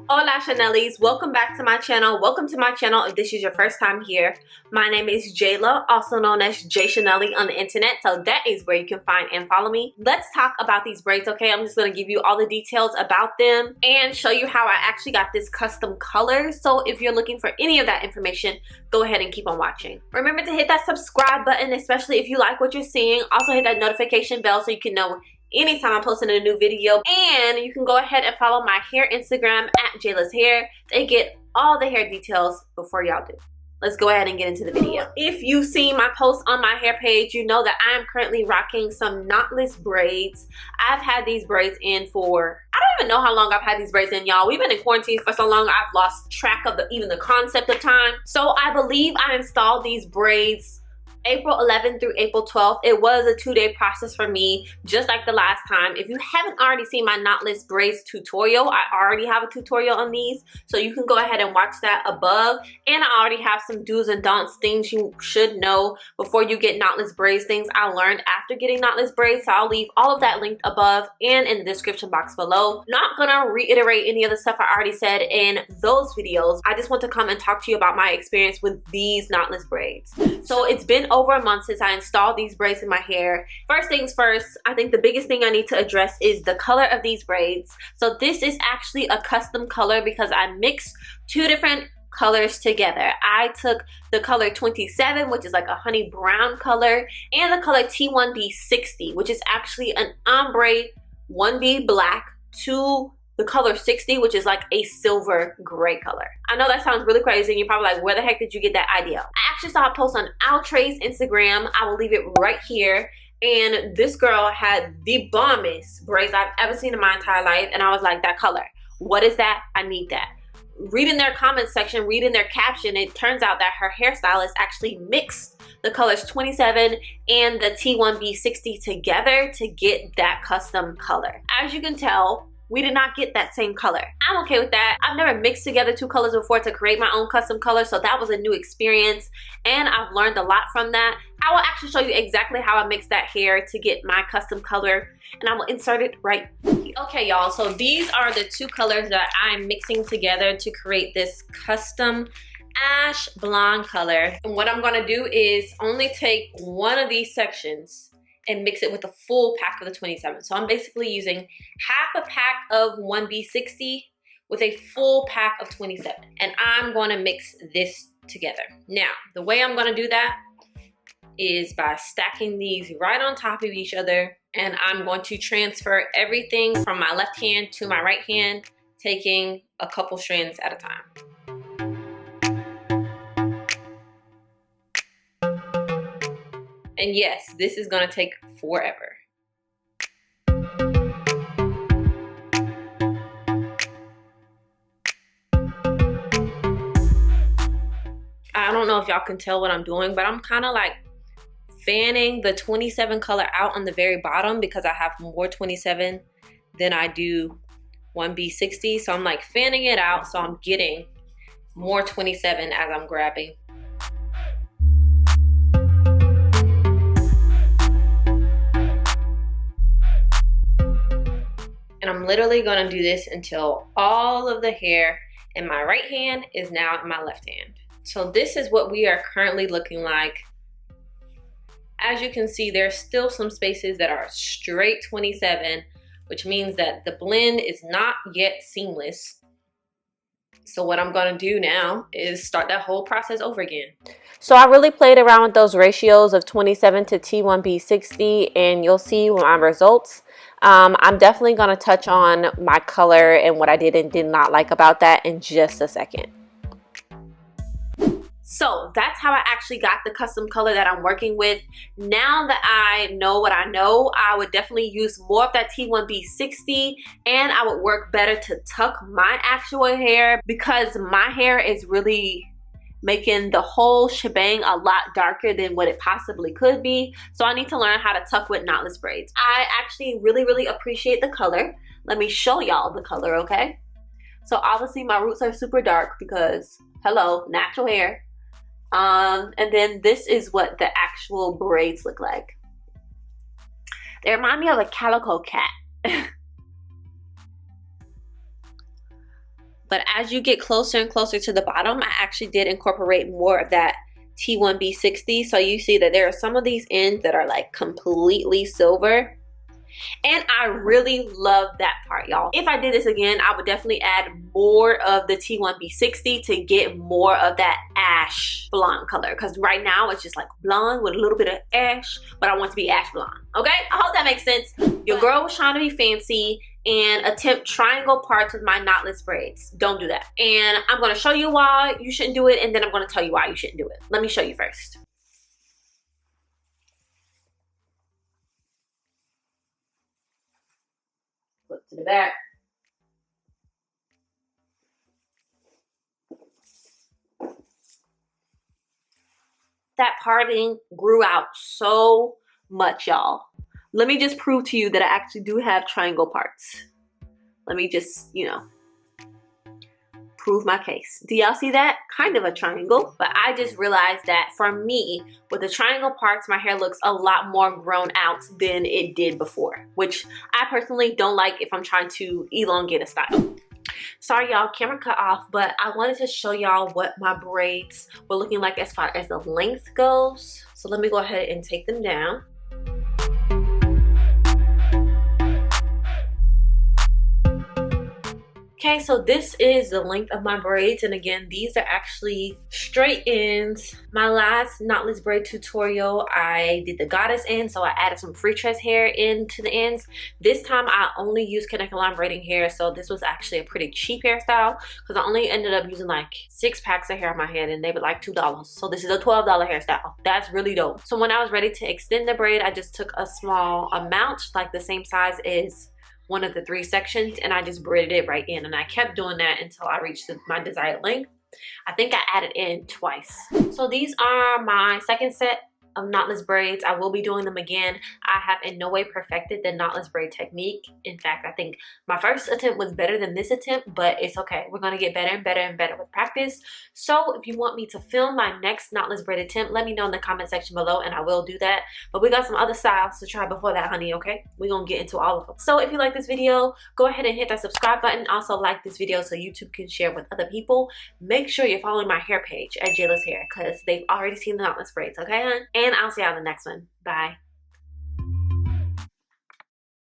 Hola Chanellies, welcome back to my channel. Welcome to my channel if this is your first time here. My name is Jaila, also known as JaiChanellie on the internet, so that is where you can find and follow me. Let's talk about these braids, okay? I'm just going to give you all the details about them and show you how I actually got this custom color. So if you're looking for any of that information, go ahead and keep on watching. Remember to hit that subscribe button, especially if you like what you're seeing. Also hit that notification bell so you can know anytime I'm posting a new video. And you can go ahead and follow my hair Instagram at Jaila's Hair. They get all the hair details before y'all do. Let's go ahead and get into the video. If you've seen my post on my hair page, you know that I am currently rocking some knotless braids. I've had these braids in for, I don't even know how long I've had these braids in, y'all. We've been in quarantine for so long, I've lost track of even the concept of time. So I believe I installed these braids April 11th through April 12th. It was a 2-day process for me, just like the last time. If you haven't already seen my knotless braids tutorial, I already have a tutorial on these, so you can go ahead and watch that above. And I already have some do's and don'ts, things you should know before you get knotless braids, things I learned after getting knotless braids. So I'll leave all of that linked above and in the description box below. Not gonna reiterate any of the stuff I already said in those videos. I just want to come and talk to you about my experience with these knotless braids. So it's been over a month since I installed these braids in my hair. First things first, I think the biggest thing I need to address is the color of these braids. So this is actually a custom color because I mixed two different colors together. I took the color 27, which is like a honey brown color, and the color T1B60, which is actually an ombre 1B black to the color 60, which is like a silver gray color. I know that sounds really crazy and you're probably like, where the heck did you get that idea? I actually saw a post on Outre's Instagram. I will leave it right here. And this girl had the bombest braids I've ever seen in my entire life. And I was like, that color, what is that? I need that. Reading their comment section, reading their caption, it turns out that her hairstylist actually mixed the colors 27 and the T1B60 together to get that custom color. As you can tell, we did not get that same color. I'm okay with that. I've never mixed together two colors before to create my own custom color, so that was a new experience and I've learned a lot from that. I will actually show you exactly how I mixed that hair to get my custom color, and I will insert it right here. Okay, y'all, so these are the two colors that I'm mixing together to create this custom ash blonde color. And what I'm gonna do is only take one of these sections and mix it with a full pack of the 27. So I'm basically using half a pack of 1B60 with a full pack of 27. And I'm gonna mix this together. Now, the way I'm gonna do that is by stacking these right on top of each other. And I'm going to transfer everything from my left hand to my right hand, taking a couple strands at a time. And yes, this is gonna take forever. I don't know if y'all can tell what I'm doing, but I'm kind of like fanning the 27 color out on the very bottom because I have more 27 than I do 1B60. So I'm like fanning it out so I'm getting more 27 as I'm grabbing. And I'm literally gonna do this until all of the hair in my right hand is now in my left hand. So this is what we are currently looking like. As you can see, there's still some spaces that are straight 27, which means that the blend is not yet seamless. So what I'm gonna do now is start that whole process over again. So I really played around with those ratios of 27 to T1B60 and you'll see my results. I'm definitely going to touch on my color and what I did and did not like about that in just a second. So that's how I actually got the custom color that I'm working with. Now that I know what I know, I would definitely use more of that T1B60 and I would work better to tuck my actual hair because my hair is really making the whole shebang a lot darker than what it possibly could be. So I need to learn how to tuck with knotless braids. I actually really appreciate the color. Let me show y'all the color, okay? So obviously my roots are super dark because, hello, natural hair. And then this is what the actual braids look like. They remind me of a calico cat. But as you get closer and closer to the bottom, I actually did incorporate more of that T1B60. So you see that there are some of these ends that are like completely silver. And I really love that part, y'all. If I did this again, I would definitely add more of the T1B60 to get more of that ash blonde color. Because right now it's just like blonde with a little bit of ash, but I want to be ash blonde, okay? I hope that makes sense. Your girl was trying to be fancy and attempt triangle parts with my knotless braids. Don't do that. And I'm going to show you why you shouldn't do it, and then I'm going to tell you why you shouldn't do it. Let me show you first. Flip to the back. That parting grew out so much, y'all. Let me just prove to you that I actually do have triangle parts. Let me just, you know, prove my case. Do y'all see that? Kind of a triangle, but I just realized that for me, with the triangle parts, my hair looks a lot more grown out than it did before, which I personally don't like if I'm trying to elongate a style. Sorry y'all, camera cut off, but I wanted to show y'all what my braids were looking like as far as the length goes. So let me go ahead and take them down. Okay, so this is the length of my braids, and again, these are actually straight ends. My last knotless braid tutorial, I did the goddess end, so I added some free tress hair into the ends. This time I only used connector line braiding hair, so this was actually a pretty cheap hairstyle because I only ended up using like 6 packs of hair on my head, and they were like $2. So this is a $12 hairstyle. That's really dope. So when I was ready to extend the braid, I just took a small amount, like the same size as one of the 3 sections, and I just braided it right in, and I kept doing that until I reached my desired length. I think I added in twice. So these are my second set of knotless braids. I will be doing them again. I have in no way perfected the knotless braid technique. In fact, I think my first attempt was better than this attempt, but it's okay. We're gonna get better and better and better with practice. So if you want me to film my next knotless braid attempt, let me know in the comment section below and I will do that. But we got some other styles to try before that, honey, okay? We're gonna get into all of them. So if you like this video, go ahead and hit that subscribe button. Also like this video so YouTube can share with other people. Make sure you're following my hair page at Jaila's Hair because they've already seen the knotless braids, okay, hon? And I'll see y'all in the next one. Bye.